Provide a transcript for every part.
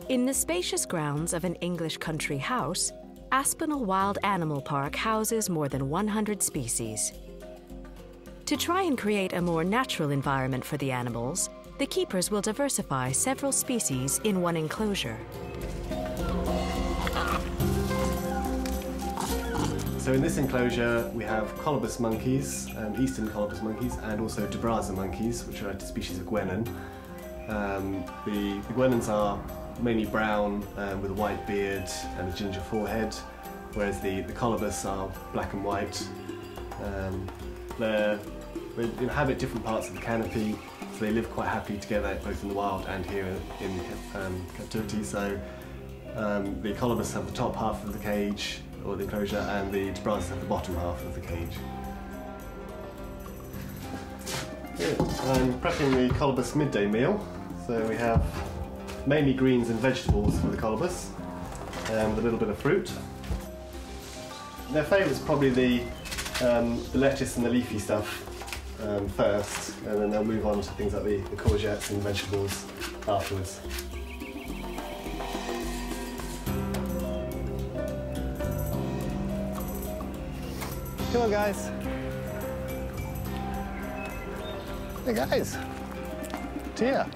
In the spacious grounds of an English country house, Aspinall Wild Animal Park houses more than 100 species. To try and create a more natural environment for the animals, the keepers will diversify several species in one enclosure. So in this enclosure we have colobus monkeys, eastern colobus monkeys, and also DeBraza monkeys, which are a species of guenon. The guenons are mainly brown with a white beard and a ginger forehead, whereas the colobus are black and white. They inhabit different parts of the canopy, so they live quite happily together both in the wild and here in captivity. So the colobus have the top half of the cage or the enclosure, and the DeBrazas have the bottom half of the cage. Good. I'm prepping the colobus midday meal. So we have mainly greens and vegetables for the colobus, and a little bit of fruit. Their favourite is probably the lettuce and the leafy stuff first, and then they'll move on to things like the courgettes and vegetables afterwards. Come on, guys. Hey, guys. Tia.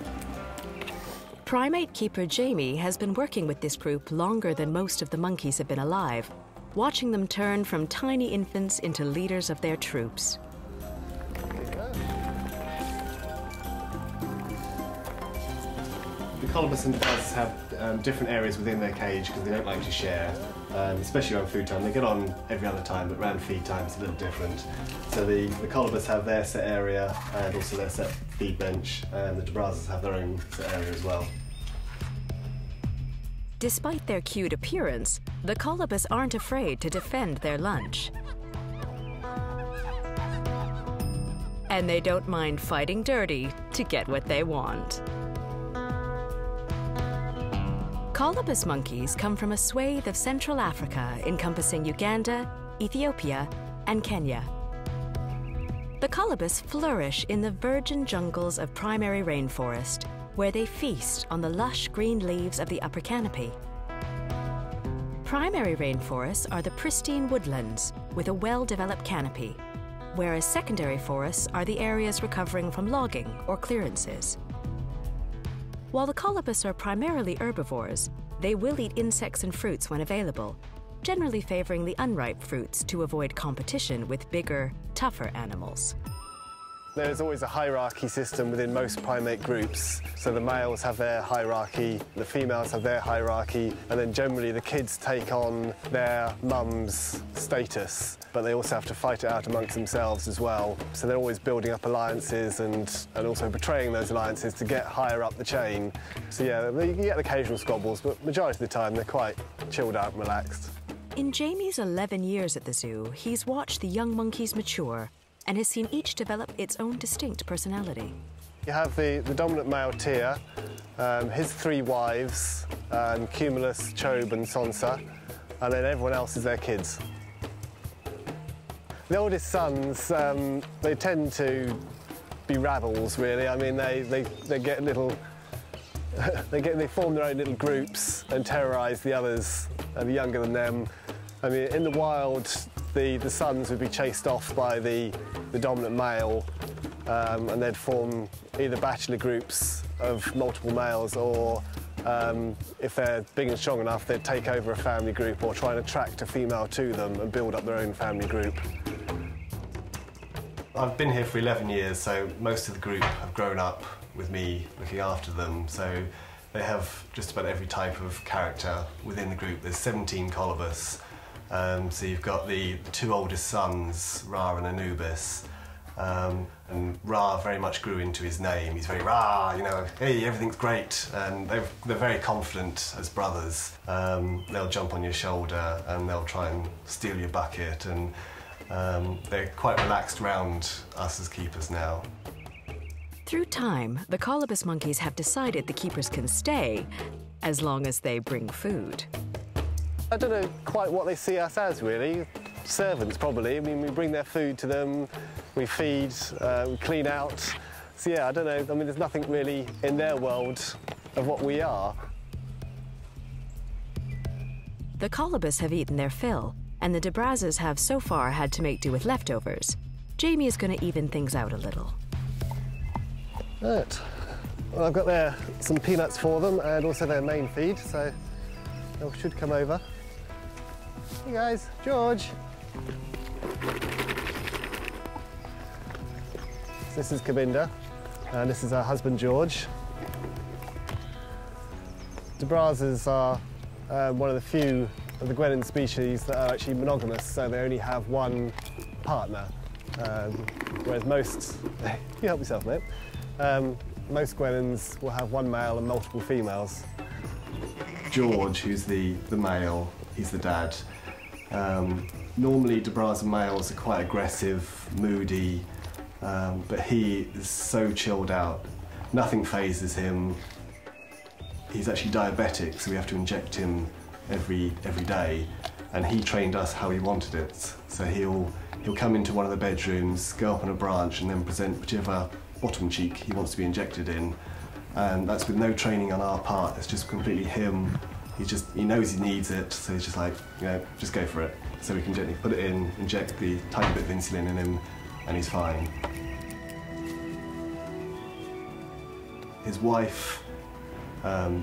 Primate keeper Jamie has been working with this group longer than most of the monkeys have been alive, watching them turn from tiny infants into leaders of their troops. The colobus and DeBrazas have different areas within their cage because they don't like to share, especially around food time. They get on every other time, but around feed time it's a little different. So the colobus have their set area and also their set feed bench, and the DeBrazas have their own set area as well. Despite their cute appearance, the colobus aren't afraid to defend their lunch. And they don't mind fighting dirty to get what they want. Colobus monkeys come from a swathe of Central Africa encompassing Uganda, Ethiopia, and Kenya. The colobus flourish in the virgin jungles of primary rainforest, where they feast on the lush green leaves of the upper canopy. Primary rainforests are the pristine woodlands with a well-developed canopy, whereas secondary forests are the areas recovering from logging or clearances. While the colobus are primarily herbivores, they will eat insects and fruits when available, generally favoring the unripe fruits to avoid competition with bigger, tougher animals. There's always a hierarchy system within most primate groups. So the males have their hierarchy, the females have their hierarchy, and then generally the kids take on their mum's status, but they also have to fight it out amongst themselves as well. So they're always building up alliances and also betraying those alliances to get higher up the chain. So yeah, you get occasional squabbles, but majority of the time they're quite chilled out and relaxed. In Jamie's 11 years at the zoo, he's watched the young monkeys mature and has seen each develop its own distinct personality. You have the dominant male Tia, his 3 wives, Cumulus, Chobe and Sonsa, and then everyone else is their kids. The oldest sons, they tend to be rabbles, really. I mean, they get little, they form their own little groups and terrorise the others, the younger than them. I mean, in the wild, the sons would be chased off by the dominant male, and they'd form either bachelor groups of multiple males, or if they're big and strong enough, they'd take over a family group or try and attract a female to them and build up their own family group. I've been here for 11 years, so most of the group have grown up with me looking after them. So they have just about every type of character within the group. There's 17 colobus. So you've got the 2 oldest sons, Ra and Anubis, and Ra very much grew into his name. He's very Ra, you know, hey, everything's great, and they're very confident as brothers. They'll jump on your shoulder and they'll try and steal your bucket, and they're quite relaxed around us as keepers now. Through time, the colobus monkeys have decided the keepers can stay as long as they bring food. I don't know quite what they see us as, really. Servants, probably. I mean, we bring their food to them, we feed, we clean out. So, yeah, I don't know. I mean, there's nothing really in their world of what we are. The colobus have eaten their fill, and the de Brazes have so far had to make do with leftovers. Jamie is going to even things out a little. Right. Well, I've got there some peanuts for them and also their main feed, so they should come over. Hey guys, George. So this is Cabinda, and this is her husband George. De Brazes are one of the few of the Gwenin species that are actually monogamous, so they only have one partner. Whereas most, you help yourself, mate. Most Gwenins will have one male and multiple females. George, who's the male, he's the dad. Normally de Brazen males are quite aggressive, moody, but he is so chilled out. Nothing phases him. He's actually diabetic, so we have to inject him every day, and he trained us how he wanted it. So he'll come into one of the bedrooms, go up on a branch, and then present whichever bottom cheek he wants to be injected in, and that's with no training on our part. It's just completely him. He knows he needs it, so he's just like, you know, just go for it. So we can gently put it in, inject the tiny bit of insulin in him, and he's fine. His wife,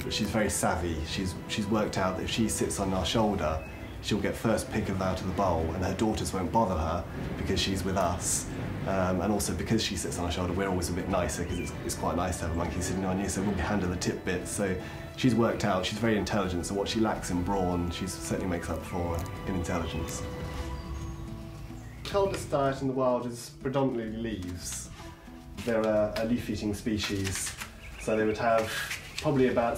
she's very savvy. She's worked out that if she sits on our shoulder, she'll get first pick out of the bowl, and her daughters won't bother her because she's with us. And also because she sits on our shoulder, we're always a bit nicer because it's quite nice to have a monkey sitting on you, so we'll handle the tip bits. So she's worked out, she's very intelligent, so what she lacks in brawn, she certainly makes up for in intelligence. The coldest diet in the wild is predominantly leaves. They're a leaf-eating species, so they would have probably about